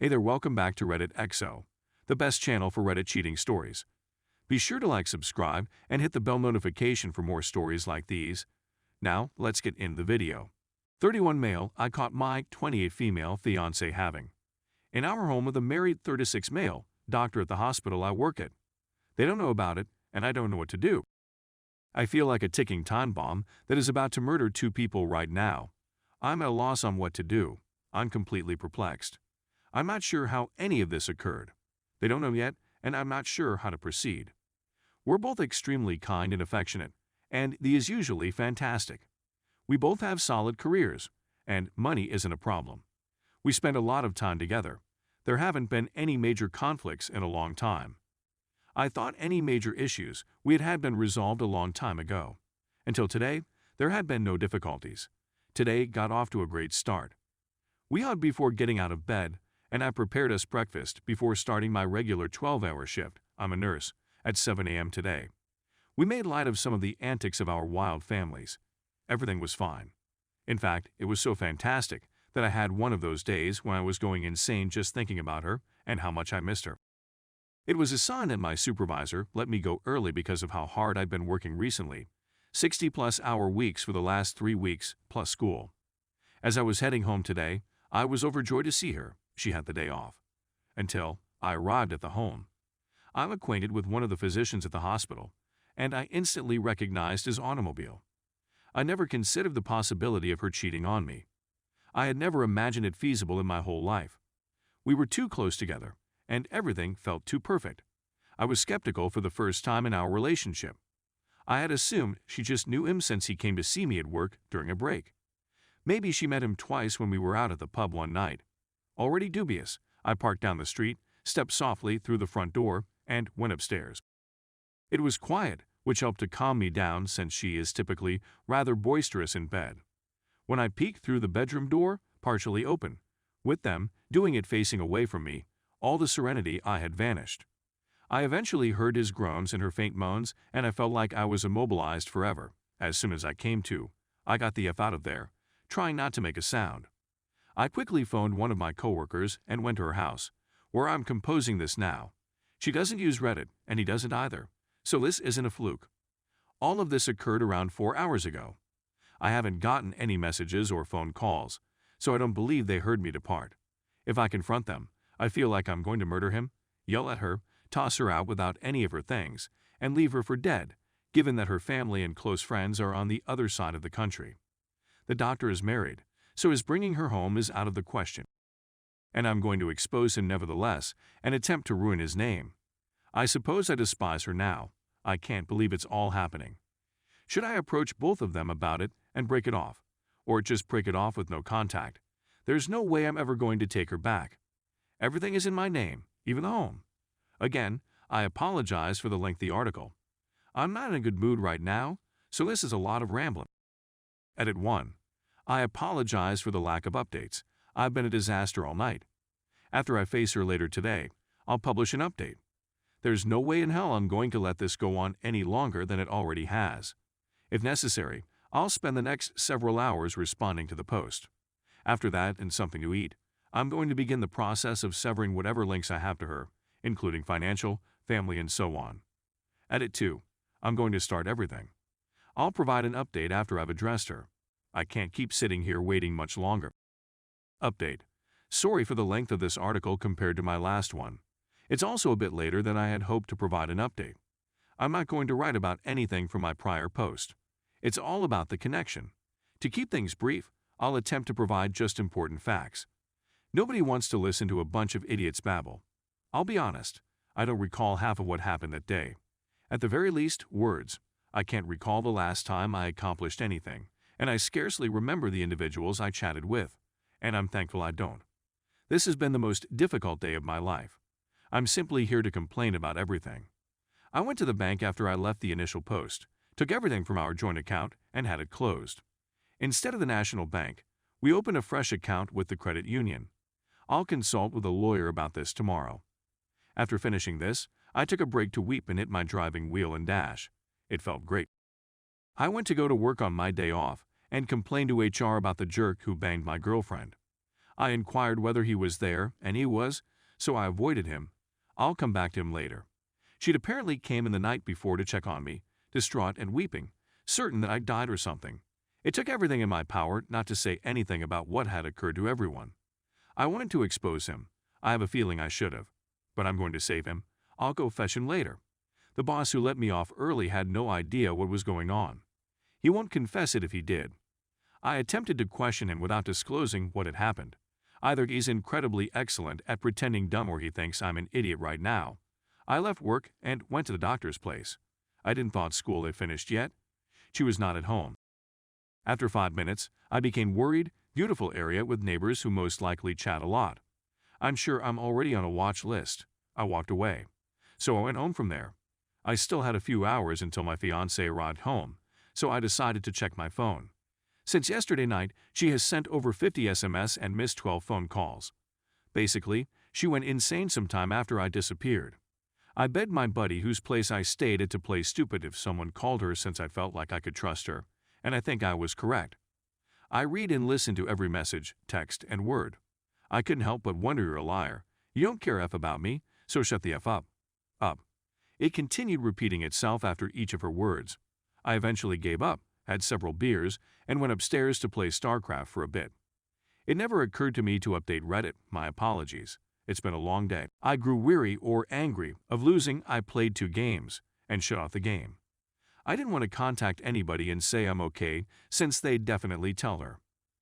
Hey there, welcome back to Reddit XO, the best channel for Reddit cheating stories. Be sure to like, subscribe, and hit the bell notification for more stories like these. Now, let's get into the video. 31 male I caught my 28 female fiancé having. In our home with a married 36 male doctor at the hospital I work at. They don't know about it, and I don't know what to do. I feel like a ticking time bomb that is about to murder two people right now. I'm at a loss on what to do. I'm completely perplexed. I'm not sure how any of this occurred. They don't know yet, and I'm not sure how to proceed. We're both extremely kind and affectionate, and he is usually fantastic. We both have solid careers, and money isn't a problem. We spend a lot of time together. There haven't been any major conflicts in a long time. I thought any major issues we had been resolved a long time ago. Until today, there had been no difficulties. Today got off to a great start. We hugged before getting out of bed, and I prepared us breakfast before starting my regular 12-hour shift. I'm a nurse at 7 a.m. today. We made light of some of the antics of our wild families. Everything was fine. In fact, it was so fantastic that I had one of those days when I was going insane just thinking about her and how much I missed her. It was a sign that my supervisor let me go early because of how hard I'd been working recently, 60-plus hour weeks for the last 3 weeks, plus school. As I was heading home today, I was overjoyed to see her. She had the day off. Until I arrived at the home. I'm acquainted with one of the physicians at the hospital, and I instantly recognized his automobile. I never considered the possibility of her cheating on me. I had never imagined it feasible in my whole life. We were too close together, and everything felt too perfect. I was skeptical for the first time in our relationship. I had assumed she just knew him since he came to see me at work during a break. Maybe she met him twice when we were out at the pub one night. Already dubious, I parked down the street, stepped softly through the front door, and went upstairs. It was quiet, which helped to calm me down since she is typically rather boisterous in bed. When I peeked through the bedroom door, partially open, with them doing it facing away from me, all the serenity I had vanished. I eventually heard his groans and her faint moans, and I felt like I was immobilized forever. As soon as I came to, I got the F out of there, trying not to make a sound. I quickly phoned one of my coworkers and went to her house, where I'm composing this now. She doesn't use Reddit, and he doesn't either, so this isn't a fluke. All of this occurred around 4 hours ago. I haven't gotten any messages or phone calls, so I don't believe they heard me depart. If I confront them, I feel like I'm going to murder him, yell at her, toss her out without any of her things, and leave her for dead, given that her family and close friends are on the other side of the country. The doctor is married, so his bringing her home is out of the question. And I'm going to expose him nevertheless and attempt to ruin his name. I suppose I despise her now. I can't believe it's all happening. Should I approach both of them about it and break it off? Or just break it off with no contact? There's no way I'm ever going to take her back. Everything is in my name, even the home. Again, I apologize for the lengthy article. I'm not in a good mood right now, so this is a lot of rambling. Edit 1. I apologize for the lack of updates. I've been a disaster all night. After I face her later today, I'll publish an update. There's no way in hell I'm going to let this go on any longer than it already has. If necessary, I'll spend the next several hours responding to the post. After that and something to eat, I'm going to begin the process of severing whatever links I have to her, including financial, family, and so on. Edit 2. I'm going to start everything. I'll provide an update after I've addressed her. I can't keep sitting here waiting much longer. Update. Sorry for the length of this article compared to my last one. It's also a bit later than I had hoped to provide an update. I'm not going to write about anything from my prior post. It's all about the connection. To keep things brief, I'll attempt to provide just important facts. Nobody wants to listen to a bunch of idiots babble. I'll be honest, I don't recall half of what happened that day. At the very least, words. I can't recall the last time I accomplished anything, and I scarcely remember the individuals I chatted with, and I'm thankful I don't. This has been the most difficult day of my life. I'm simply here to complain about everything. I went to the bank after I left the initial post, took everything from our joint account, and had it closed. Instead of the National Bank, we opened a fresh account with the credit union. I'll consult with a lawyer about this tomorrow. After finishing this, I took a break to weep and hit my driving wheel and dash. It felt great. I went to go to work on my day off and complained to HR about the jerk who banged my girlfriend. I inquired whether he was there, and he was, so I avoided him. I'll come back to him later. She'd apparently came in the night before to check on me, distraught and weeping, certain that I died or something. It took everything in my power not to say anything about what had occurred to everyone. I wanted to expose him. I have a feeling I should have. But I'm going to save him. I'll go fetch him later. The boss who let me off early had no idea what was going on. He won't confess it if he did. I attempted to question him without disclosing what had happened. Either he's incredibly excellent at pretending dumb or he thinks I'm an idiot right now. I left work and went to the doctor's place. I didn't thought school had finished yet. She was not at home. After 5 minutes, I became worried. Beautiful area with neighbors who most likely chat a lot. I'm sure I'm already on a watch list. I walked away. So I went home from there. I still had a few hours until my fiancée arrived home, so I decided to check my phone. Since yesterday night, she has sent over 50 SMS and missed 12 phone calls. Basically, she went insane sometime after I disappeared. I begged my buddy whose place I stayed at to play stupid if someone called her since I felt like I could trust her, and I think I was correct. I read and listen to every message, text, and word. I couldn't help but wonder you're a liar. You don't care F about me, so shut the F up. Up. It continued repeating itself after each of her words. I eventually gave up, had several beers, and went upstairs to play StarCraft for a bit. It never occurred to me to update Reddit. My apologies. It's been a long day. I grew weary or angry of losing. I played 2 games and shut off the game. I didn't want to contact anybody and say I'm okay, since they'd definitely tell her.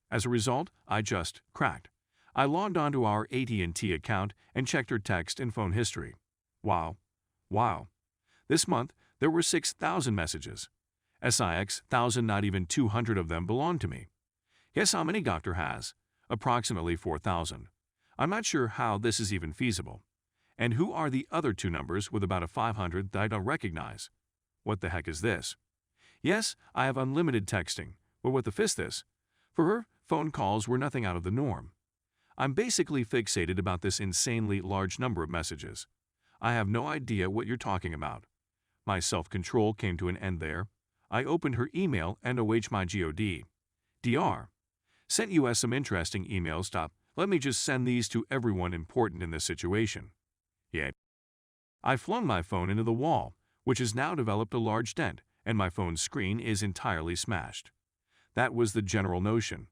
As a result, I just cracked. I logged onto our AT&T account and checked her text and phone history. Wow. Wow. This month, there were 6,000 messages. SIX, 1,000, not even 200 of them belong to me. Guess how many Doctor has? Approximately 4,000. I'm not sure how this is even feasible. And who are the other 2 numbers with about a 500 that I don't recognize? What the heck is this? Yes, I have unlimited texting, but what the fist this? For her, phone calls were nothing out of the norm. I'm basically fixated about this insanely large number of messages. I have no idea what you're talking about. My self-control came to an end there. I opened her email and OH my God. DR. Sent you some interesting emails. Stop. Let me just send these to everyone important in this situation. Yeah. I flung my phone into the wall, which has now developed a large dent, and my phone's screen is entirely smashed. That was the general notion.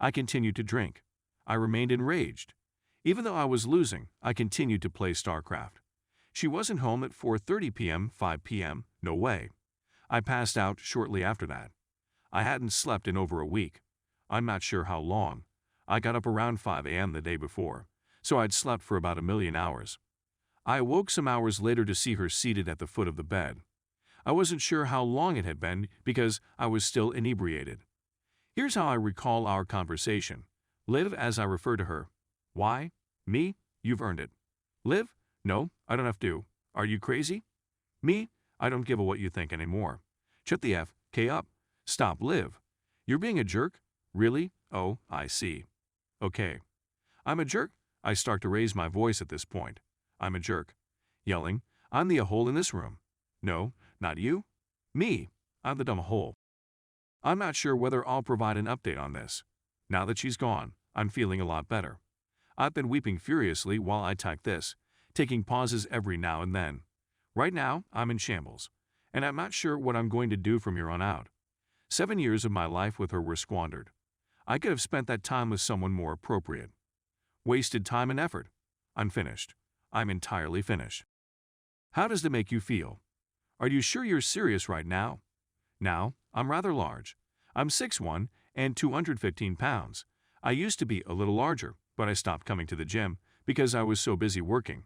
I continued to drink. I remained enraged. Even though I was losing, I continued to play StarCraft. She wasn't home at 4:30 p.m., 5 p.m., no way. I passed out shortly after that. I hadn't slept in over a week. I'm not sure how long. I got up around 5 a.m. the day before, so I'd slept for about 1,000,000 hours. I awoke some hours later to see her seated at the foot of the bed. I wasn't sure how long it had been because I was still inebriated. Here's how I recall our conversation. Liv, as I refer to her. Why? Me? You've earned it. Liv? No, I don't have to. Are you crazy? Me? I don't give a what you think anymore. Shut the F.K. up. Stop, Liv. You're being a jerk? Really? Oh, I see. Okay. I'm a jerk? I start to raise my voice at this point. I'm a jerk. Yelling, I'm the a-hole in this room. No, not you. Me. I'm the dumb hole. I'm not sure whether I'll provide an update on this. Now that she's gone, I'm feeling a lot better. I've been weeping furiously while I type this, taking pauses every now and then. Right now, I'm in shambles, and I'm not sure what I'm going to do from here on out. 7 years of my life with her were squandered. I could have spent that time with someone more appropriate. Wasted time and effort. I'm finished. I'm entirely finished. How does that make you feel? Are you sure you're serious right now? Now, I'm rather large. I'm 6'1" and 215 pounds. I used to be a little larger, but I stopped coming to the gym because I was so busy working.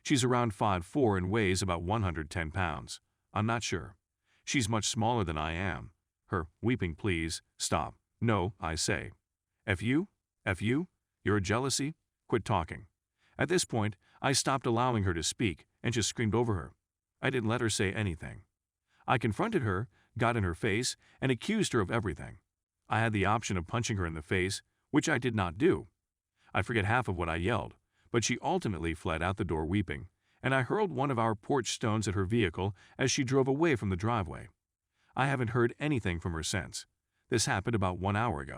She's around 5'4" and weighs about 110 pounds. I'm not sure. She's much smaller than I am. Her, weeping, please, stop. No, I say. F you? F you? You're a jealousy? Quit talking. At this point, I stopped allowing her to speak and just screamed over her. I didn't let her say anything. I confronted her, got in her face, and accused her of everything. I had the option of punching her in the face, which I did not do. I forget half of what I yelled, but she ultimately fled out the door weeping, and I hurled one of our porch stones at her vehicle as she drove away from the driveway. I haven't heard anything from her since. This happened about 1 hour ago.